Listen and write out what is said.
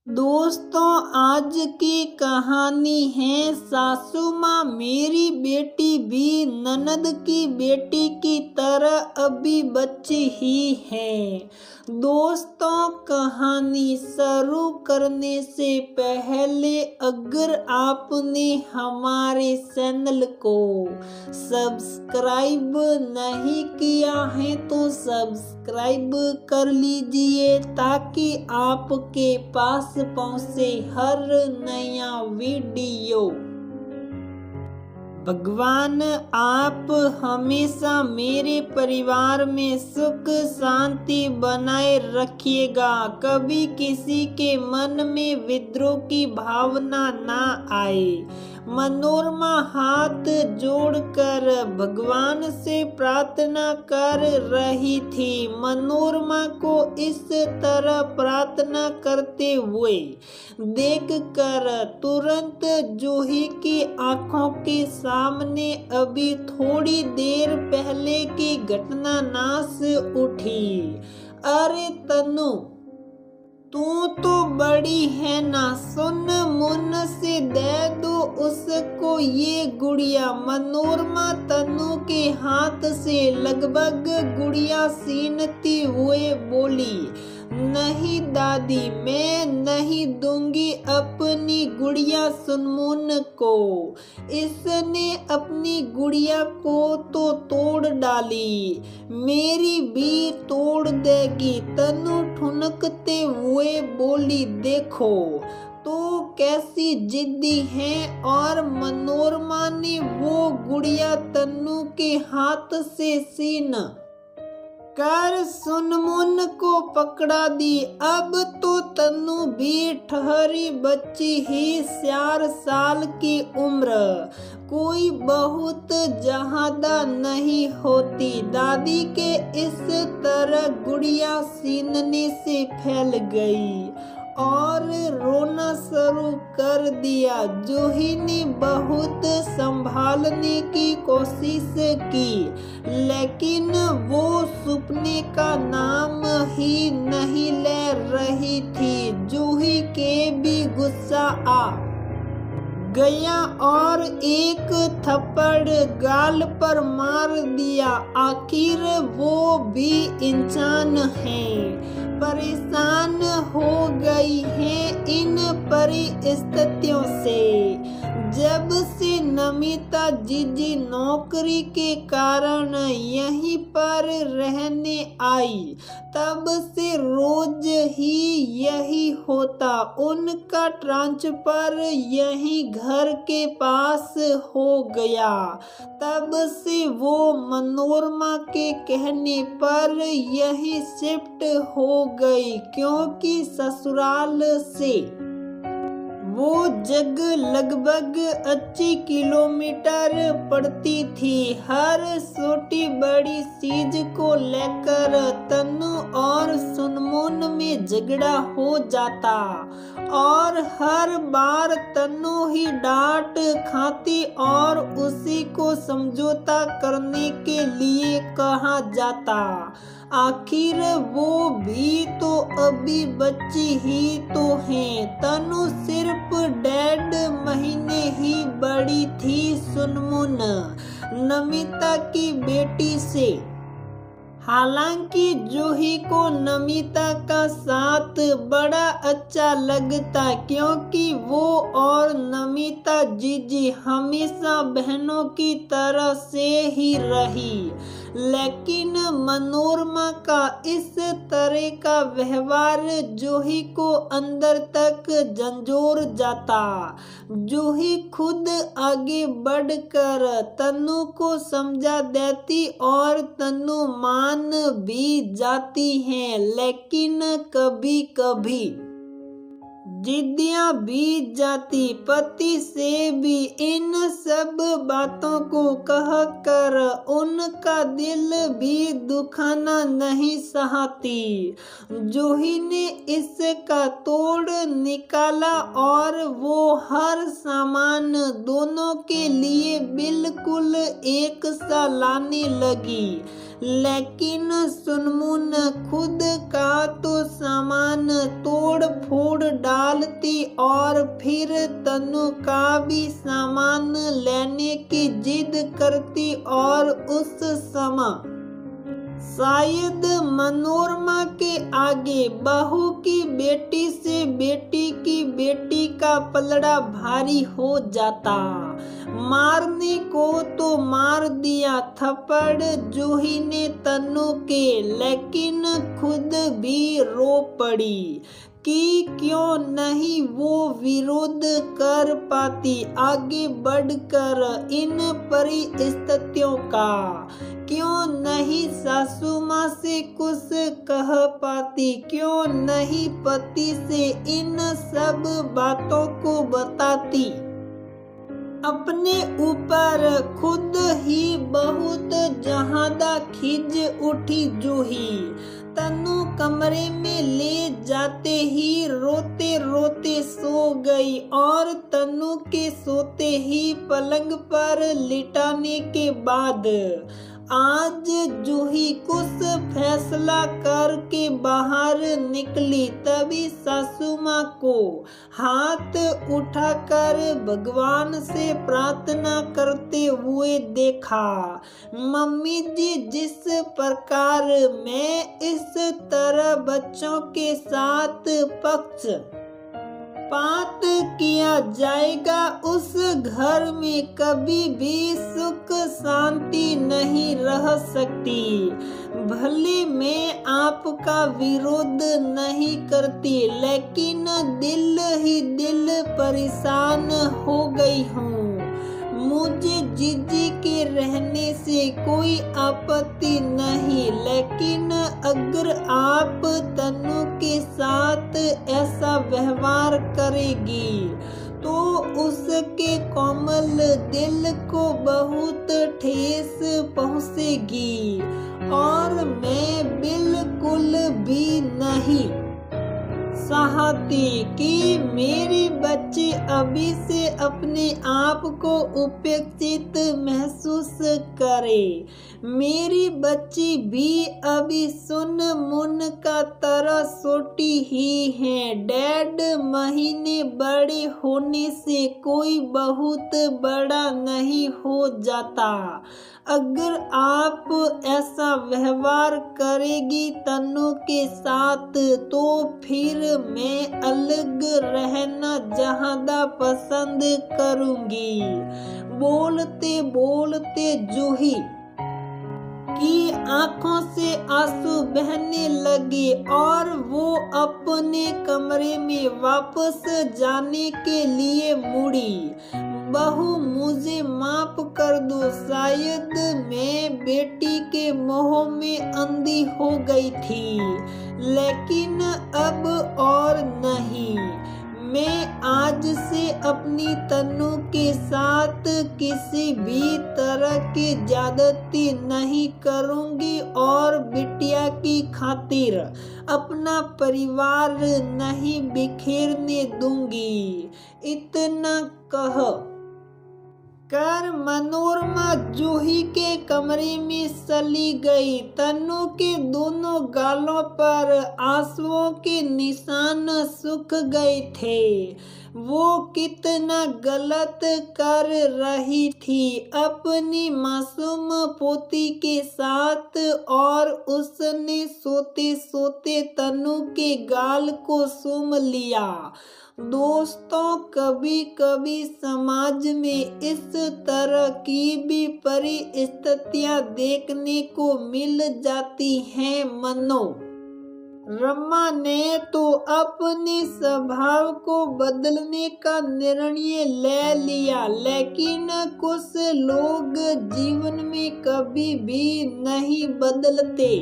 दोस्तों, आज की कहानी है सासू माँ मेरी बेटी भी ननद की बेटी की तरह अभी बच्ची ही है। दोस्तों, कहानी शुरू करने से पहले अगर आपने हमारे चैनल को सब्सक्राइब नहीं किया है तो सब्सक्राइब कर लीजिए ताकि आपके पास पहुंचे हर नया वीडियो। भगवान आप हमेशा मेरे परिवार में सुख शांति बनाए रखिएगा। कभी किसी के मन में विद्रोह की भावना ना आए। मनोरमा हाथ जोड़कर भगवान से प्रार्थना कर रही थी। मनोरमा को इस तरह प्रार्थना करते हुए देखकर तुरंत जूही की आंखों के सामने अभी थोड़ी देर पहले की घटना नाच उठी। अरे तनु, तू तो बड़ी है ना, सुन मुन से दे दो उसको ये गुड़िया। मनोरमा तनु के हाथ से लगभग गुड़िया छीनती हुए बोली, नहीं दादी, मैं नहीं दूंगी अपनी गुड़िया सुनमुन को। इसने अपनी गुड़िया को तो तोड़ डाली, मेरी भी तोड़ देगी। तनु ठुनकते हुए बोली, देखो तो कैसी जिद्दी है। और मनोरमा ने वो गुड़िया तनु के हाथ से छीन कर सुनमुन को पकड़ा दी। अब तो तनु भी ठहरी बच्ची ही, 4 साल की उम्र, कोई बहुत ज्यादा नहीं होती। दादी के इस तरह गुड़िया छीनने से फैल गई और रोना शुरू कर दिया। जूही ने बहुत संभालने की कोशिश की, लेकिन वो सपने का नाम ही नहीं ले रही थी। जूही के भी गुस्सा आ गया और एक थप्पड़ गाल पर मार दिया। आखिर वो भी इंसान है, परेशान हो गई है इन परिस्थितियों से। जब से नमिता जीजी नौकरी के कारण यहीं पर रहने आई, तब से रोज ही यही होता। उनका ट्रांसफर यही घर के पास हो गया। तब से वो मनोरमा के कहने पर यही शिफ्ट हो गई, क्योंकि ससुराल से वो जगह लगभग 80 किलोमीटर पड़ती थी। हर छोटी बड़ी चीज को लेकर तनु और सुनमुन में झगड़ा हो जाता और हर बार तनु ही डांट खाती और उसी को समझौता करने के लिए कहा जाता। आखिर वो भी तो अभी बच्ची ही तो है। तनु सिर्फ 1.5 महीने ही बड़ी थी सुनमुन, नमिता की बेटी से। हालांकि जूही को नमिता का साथ बड़ा अच्छा लगता, क्योंकि वो और नमिता जीजी हमेशा बहनों की तरह से ही रही। लेकिन मनोरमा का इस तरह का व्यवहार जूही को अंदर तक झंझोर जाता। जूही खुद आगे बढ़कर तनु को समझा देती और तनु मान भी जाती है, लेकिन कभी कभी जिद्दियां भी जाती। पति से भी इन सब बातों को कहकर उनका दिल भी दुखाना नहीं चाहती। जूही ने इसका तोड़ निकाला और वो हर सामान दोनों के लिए बिल्कुल एक सा लाने लगी। लेकिन सुनमुन खुद का तो सामान तोड़ फोड़ डालती और फिर तनु का भी सामान लेने की जिद करती। और उस समय शायद मनोरमा के आगे बहू की बेटी से बेटी की बेटी का पलड़ा भारी हो जाता। मारने को तो मार दिया थप्पड़ जूही ने तनु के, लेकिन खुद भी रो पड़ी कि क्यों नहीं वो विरोध कर पाती आगे बढ़कर इन परिस्थितियों का। क्यों नहीं सासू माँ से कुछ कह पाती, क्यों नहीं पति से इन सब बातों को बताती। अपने ऊपर खुद ही बहुत ज्यादा खिज उठी जूही। तनु कमरे में ले जाते ही रोते रोते सो गई और तनु के सोते ही पलंग पर लिटाने के बाद आज जूही कुछ फैसला करके बाहर निकली। तभी सासू माँ को हाथ उठाकर भगवान से प्रार्थना करते हुए देखा। मम्मी जी, जिस प्रकार मैं इस तरह बच्चों के साथ पक्षपात किया जाएगा, उस घर में कभी भी सुख शांति नहीं रह सकती। भले मैं आपका विरोध नहीं करती, लेकिन दिल ही दिल परेशान हो गई हूँ। मुझे जीजी के रहने से कोई आपत्ति नहीं, लेकिन अगर आप तनु के साथ ऐसा व्यवहार करेगी तो उसके कोमल दिल को बहुत ठेस पहुंचेगी और मैं बिल्कुल भी नहीं चाहती कि मेरे बच्चे अभी से अपने आप को उपेक्षित महसूस करे। मेरी बच्ची भी अभी सुन मुन का तरह छोटी ही है। 1.5 महीने बड़े होने से कोई बहुत बड़ा नहीं हो जाता। अगर आप ऐसा व्यवहार करेगी तनु के साथ तो फिर मैं अलग रहना ज्यादा पसंद करूंगी। बोलते बोलते जूही की आंखों से आंसू बहने लगे और वो अपने कमरे में वापस जाने के लिए मुड़ी। बहू, मुझे माफ कर दो, शायद मैं बेटी के मोह में अंधी हो गई थी, लेकिन अब और नहीं। मैं आज से अपनी तनु के साथ किसी भी तरह की ज्यादती नहीं करूंगी और बिटिया की खातिर अपना परिवार नहीं बिखेरने दूंगी। इतना कह कर मनोरमा जूही के कमरे में चली गई। तनु के दोनों गालों पर आंसुओं के निशान सूख गए थे। वो कितना गलत कर रही थी अपनी मासूम पोती के साथ, और उसने सोते सोते तनु के गाल को चूम लिया। दोस्तों, कभी कभी समाज में इस तरह की भी परिस्थितियां देखने को मिल जाती हैं। रमा ने तो अपने स्वभाव को बदलने का निर्णय ले लिया, लेकिन कुछ लोग जीवन में कभी भी नहीं बदलते।